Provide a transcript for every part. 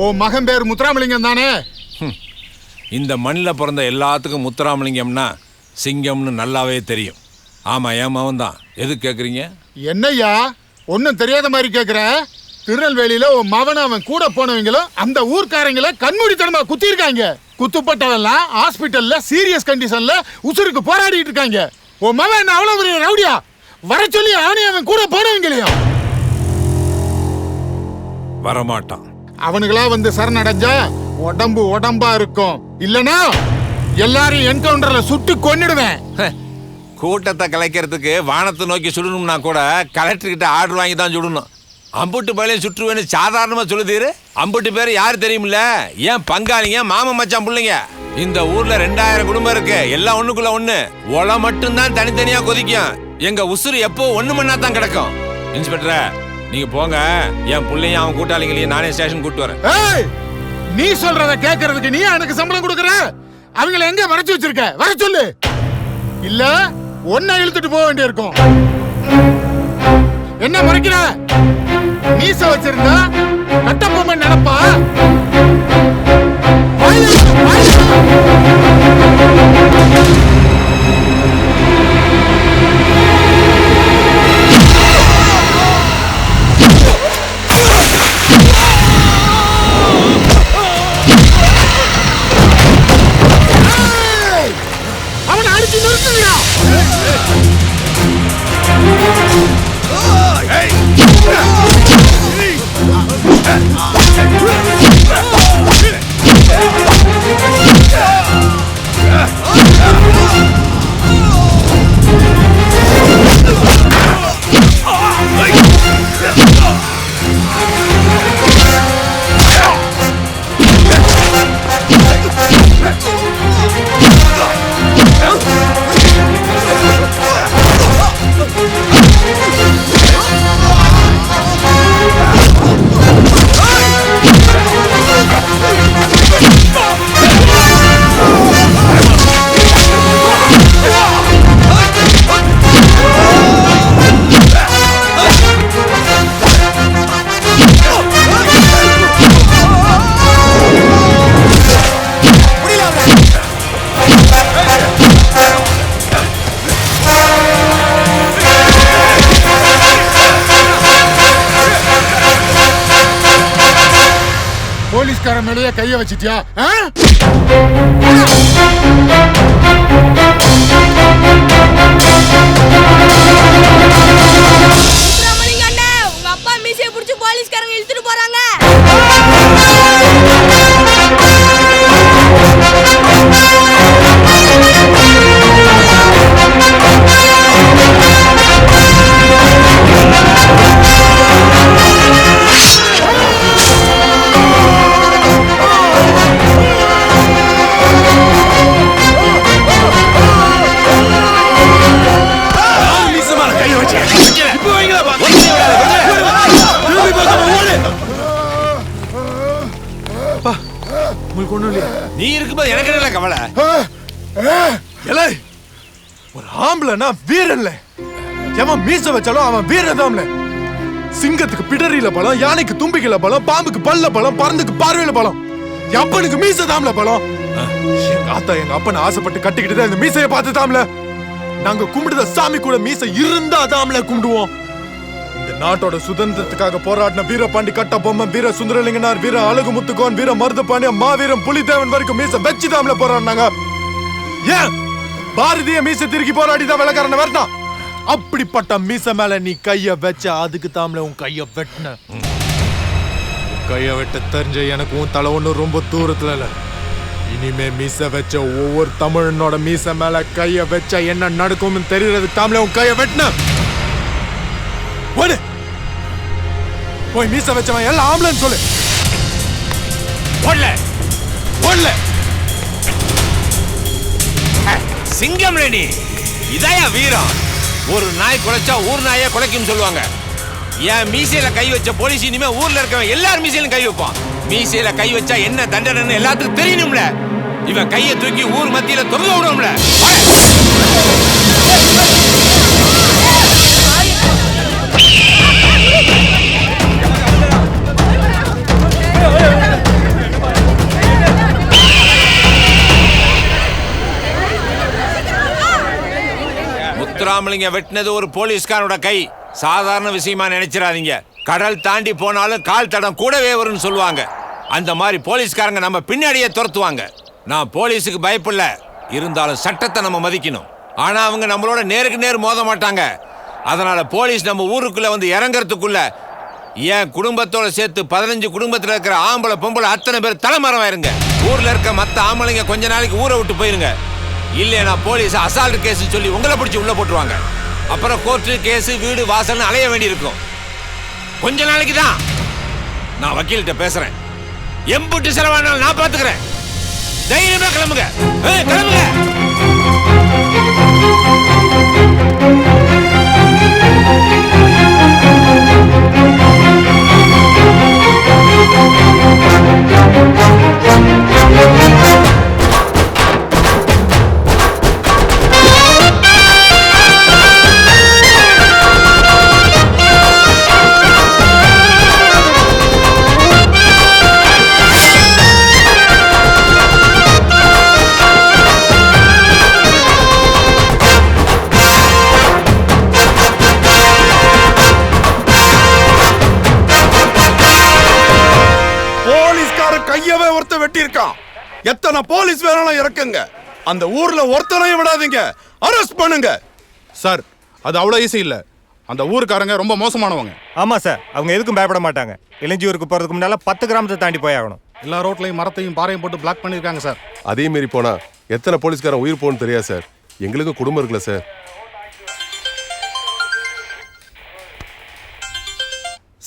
ஓ மகன் பேர் முத்துராமலிங்கம் தானே? இந்த மண்ணில் பிறந்த எல்லாத்துக்கும் முத்துராமலிங்கம்னா சிங்கம்னு நல்லாவே தெரியும். ஆமா, என் மகன் தான். எது கேட்குறீங்க? என்னய்யா ஒன்னும் தெரியாத மாதிரி கேட்குற? திருநெல்வேலியில உன் மவன் அவன் கூட போனவங்களும் அந்த ஊர்க்காரங்களை கண்மூடித்தனமா குத்திருக்காங்க. குத்துப்பட்டவெல்லாம் ஹாஸ்பிட்டல்ல சீரியஸ் கண்டிஷன்ல உசுருக்கு போராடிட்டு இருக்காங்க. உன் மவன் என்ன அவ்வளவு பெரிய ரவுடியா? வர சொல்லி அவனையும் அவன் கூட போனவங்களையும். வரமாட்டான். அவனுங்களா வந்து சரணடைஞ்சா உடம்பு உடம்பா இருக்கும். இல்லனா எல்லாரையும் என்கவுண்டர்ல சுட்டு கொன்னிடுவேன். கூட்டத்தை கலைக்கிறதுக்கு வானத்தை நோக்கி சுடணும்னா கூட கலெக்டர் கிட்ட ஆர்டர் வாங்கி தான் சுடணும். அம்புட்டு பேரையும் சுற்றுவேன்னு சாதாரணமா சொல்லுதீரு. அம்புட்டு பேர் யாரு தெரியுமில்ல? ஏன் பங்காளிங்க, மாம மச்சான் பிள்ளைங்க. இந்த ஊர்ல 2000 குடும்பம் இருக்கு. எல்லாம் ஒண்ணுக்குள்ள ஒண்ணு. ஒலை மட்டும்தான் தனித்தனியா கொதிக்கும். எங்க உசுறு எப்போ ஒண்ணு மண்ணா தான் கிடக்கும். இன்ஸ்பெக்டர், நீங்க போங்க. என் பிள்ளையும் அவன் கூட்டாளிங்களையும் நானே ஸ்டேஷன் கூட்டு வரேன். நீ சொல்றத கேட்கறதுக்கு நீ எனக்கு சம்பளம் கொடுக்கற? அவங்களை எங்க வரைச்சு வச்சிருக்க? வர சொல்லு. இல்ல ஒன்ன இழுத்துட்டு போக வேண்டியிருக்கும். என்ன மறைக்கிற? மீச வச்சிருந்தா கட்டப்பொம்மன் நினைப்பா? அவனை அடிச்சு நிறுத்துறியா? போலீஸ்கார மேலேயே கைய வச்சிட்டியா? உங்க அப்பா மீசையை புடிச்சு போலீஸ்காரங்க இழுத்துட்டு போறாங்க. நீ இருக்கும்போது எனக்கு என்ன கவலை? ஒரு ஆம்பளைனா வீரன்ல. எவன் மீச வச்சாலும் அவன் வீரதாம்ல. சிங்கத்துக்கு பிடரியில பலம், யானைக்கு தும்பிக்கையில பலம், பாம்புக்கு பல்ல பலம், பறந்துக்கு பார்வையில பலம். அப்பனுக்கு மீசதாம்ல பலம். எங்க ஆத்தா எங்க அப்பனை ஆசைப்பட்டு கட்டிக்கிட்டு இந்த மீசையை பார்த்து தாம்ல. நாங்க கும்பிடுத சாமி கூட மீசை இருந்தா தாம்ல கும்பிடுவோம். இந்த நாட்டோட சுதந்திரத்துக்காக போராடின வீரபாண்டி கட்டபொம்மன், வீர சுந்தரலிங்கனார், வீர அழகுமுத்துக்கோன், வீர மருதுபாண்டியன், மாவீரன் புலிதேவன் வரைக்கும் மீசை வச்சு தாம்ல போராடினாங்க. ஏன் பாரதிய மீசை திருக்கி போராடிதான் வெள்ளக்காரனை வரணும். அப்படிப்பட்ட மீசை மேல நீ கைய வச்ச, அதுக்கு தாம்ல உன் கைய வெட்டின. கைய வெட்ட தெரிஞ்ச எனக்கு உன் தலை ஒண்ணு ரொம்ப தூரத்துல இல்ல. இனிமே மீசை வச்ச ஒவ்வொரு தமிழனோட மீசை மேல கைய வச்ச என்ன நடக்கும்னு தெரியறதுக்கு தாம்ல உன் கைய வெட்டின. போய் மீசை வச்சவன் எல்லாம் ஆம்பளைன்னு சொல்லு. ஓடல ஓடல. சிங்கம் ரெடி. இதாயா வீரம்? ஒரு நாய் குலைச்சா ஊர் நாயே குலைக்கும் சொல்லுவாங்க. என் மீசையில கை வச்ச போலீஸ் இனிமே ஊர்ல இருக்கவன் எல்லாரும் மீசையிலும் கை வைப்பான். மீசையில கை வச்சா என்ன தண்டனை எல்லாத்துக்கும் தெரியணும்ல. இவன் கையை தூக்கி ஊர் மத்தியில தொங்க விடுவோம்ல. ஆம்பளைங்க வெட்டினது ஒரு போலீஸ்காரோட கை. சாதாரண விஷயமா நினைச்சிடாதீங்க. கடல் தாண்டி போனாலும் கால் தடம் கூடவே வரும்னு சொல்லுவாங்க. அந்த மாதிரி போலீஸ்காரங்க நம்ம பின்னாடியே துரத்துவாங்க. நான் போலீஸுக்கு பயப்படல, இருந்தாலும் சட்டத்தை நம்ம மதிக்கணும். ஆனா அவங்க நம்மளோட நேருக்கு நேர் மோத மாட்டாங்க. அதனால போலீஸ் நம்ம ஊருக்குள்ள வந்து இறங்கறதுக்குள்ள என் குடும்பத்தோட சேர்த்து 15 குடும்பத்தில் இருக்கிற ஆம்பளை பொம்பளை அத்தனை பேர் தலைமறைவாயிருங்க. ஊர்ல இருக்க மற்ற ஆம்பளைங்க கொஞ்ச நாளைக்கு ஊரை விட்டு போயிருங்க. இல்லையா போலீஸ் அசால்ட் கேஸ் சொல்லி உங்களை பிடிச்சி உள்ள போட்டுருவாங்க. அப்புறம் கோர்ட்டு கேஸ் வீடு வாசல்னு அலைய வேண்டி இருக்கும். கொஞ்ச நாளைக்கு தான். நான் வக்கீல்கிட்ட பேசுறேன். எம்புட்டு செலவானாலும் நான் பாத்துக்கிறேன். தைரியமா கிளம்புங்க, கிளம்புங்க. கையவே ஒருத்த வெட்டி இருக்கான். எத்தனை போலீஸ் வேணாலும் இறக்குங்க. அந்த ஊர்ல ஒருத்தனையும் விடாதீங்க. அரெஸ்ட் பண்ணுங்க. சார், அது அவ்வளோ ஈஸி இல்லை. அந்த ஊருக்காரங்க ரொம்ப மோசமானவங்க. ஆமாம் சார், அவங்க எதுக்கும் பயப்பட மாட்டாங்க. இளஞ்சியூருக்கு போகிறதுக்கு முன்னால் 10 கிராமத்தை தாண்டி போய் ஆகணும். எல்லா ரோட்லையும் மரத்தையும் பாறையும் போட்டு பிளாக் பண்ணியிருக்காங்க சார். அதே மாரி போனா எத்தனை போலீஸ்காரன் உயிர் போகணும்னு தெரியாது சார். எங்களுக்கும் குடும்பம் இருக்குல்ல சார்.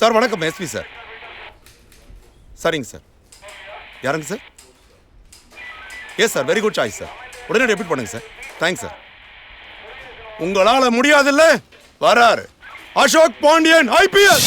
சார் வணக்கம், எஸ்பி சார். சரிங்க சார், யாருங்க sir? Yes sir, very good choice sir. உடனே ரிப்பீட் பண்ணுங்க சார். Thanks sir. உங்களால முடியாதுல்ல, வராரு அசோக் பாண்டியன் IPS.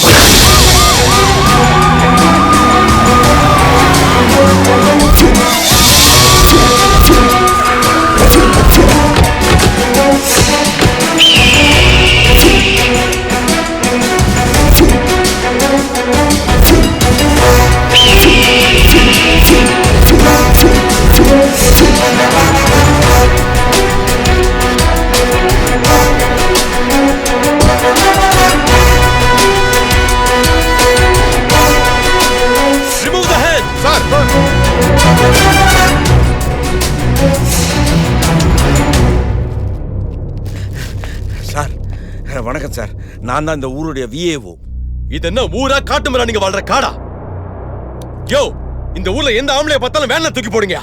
சார் வணக்கம் சார். நான் தான் இந்த ஊருடைய VAO. இது என்ன ஊரா காட்டுமரா நீங்க வாழ்ற காடா? யோ, இந்த ஊர்ல எந்த ஆம்பளைய பார்த்தாலும் வேன்ல தூக்கி போடுங்க.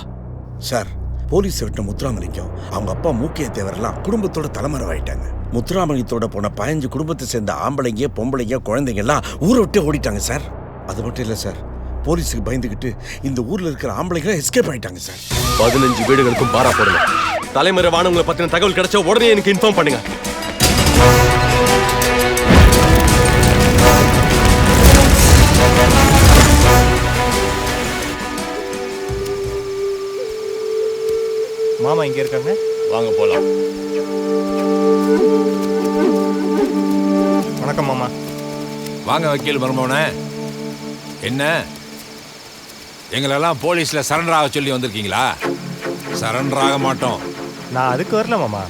சார், போலீஸ் விட்ட முத்துராமலிங்கம் அவங்க அப்பா மூக்கிய தேவரெல்லாம் குடும்பத்தோட தலைமறைவாயிட்டாங்க. முத்துராமலிங்கத்தோட போன 15 குடும்பத்தை சேர்ந்த ஆம்பளைங்க பொம்பளைங்க குழந்தைங்க எல்லாம் ஊரை விட்டு ஓடிட்டாங்க சார். அது மட்டும் இல்லை சார், போலீஸுக்கு பயந்துக்கிட்டு இந்த ஊர்ல இருக்கிற ஆம்பளைங்க எஸ்கேப் ஆயிட்டாங்க சார். 15 வீடுகளுக்கும் பாரா போடுங்க. தலைமறைவானவங்களை பத்தின தகவல் கிடைச்சா உடனே எனக்கு இன்ஃபார்ம் பண்ணுங்க. மாமா இங்கே இருக்காங்க, வாங்க போலாம். வணக்கம் மாமா. வாங்க வக்கீல் மருமவனே. என்ன எங்களெல்லாம் போலீஸ்ல சரண்டர் ஆக சொல்லி வந்திருக்கீங்களா? சரண்டர் ஆக மாட்டோம். நான் அதுக்கு வரல மாமா.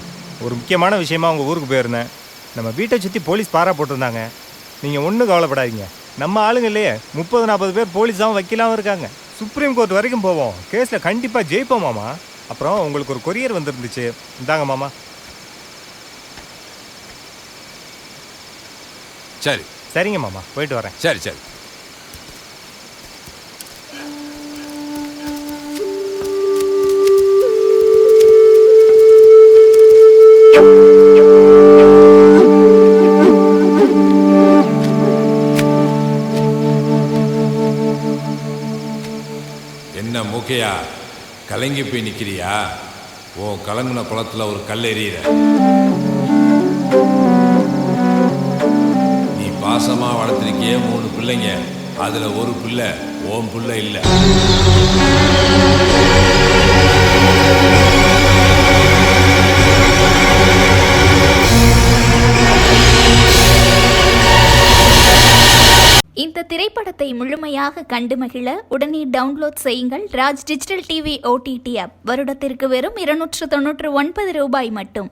ஒரு முக்கியமான விஷயமா உங்கள் ஊருக்கு போயிருந்தேன். நம்ம வீட்டை சுற்றி போலீஸ் பாரா போட்டிருந்தாங்க. நீங்கள் ஒன்றும் கவலைப்படாதீங்க. நம்ம ஆளுங்க இல்லையே 30-40 பேர் போலீஸாகவும் வக்கீலாகவும் இருக்காங்க. சுப்ரீம் கோர்ட் வரைக்கும் போவோம். கேஸில் கண்டிப்பாக ஜெயிப்போம் மாமா. அப்புறம் உங்களுக்கு ஒரு கொரியர் வந்துருந்துச்சு, இந்தாங்க மாமா. சரி சரிங்க மாமா, போயிட்டு வரேன். சரி சரி. என்ன மூக்கையா, கலங்கி போய் நிக்கிறியா? ஓ, கலங்குன குளத்துல ஒரு கல் எறிகிற. நீ பாசமா வளர்த்திருக்கிய 3 பிள்ளைங்க, அதுல ஒரு பிள்ளை ஓம் பிள்ளை இல்லை. இந்த திரைப்படத்தை முழுமையாக கண்டு மகிழ உடனே டவுன்லோட் செய்யுங்கள் Raj digital TV OTT app. வருடத்திற்கு வெறும் 299 ரூபாய் மட்டும்.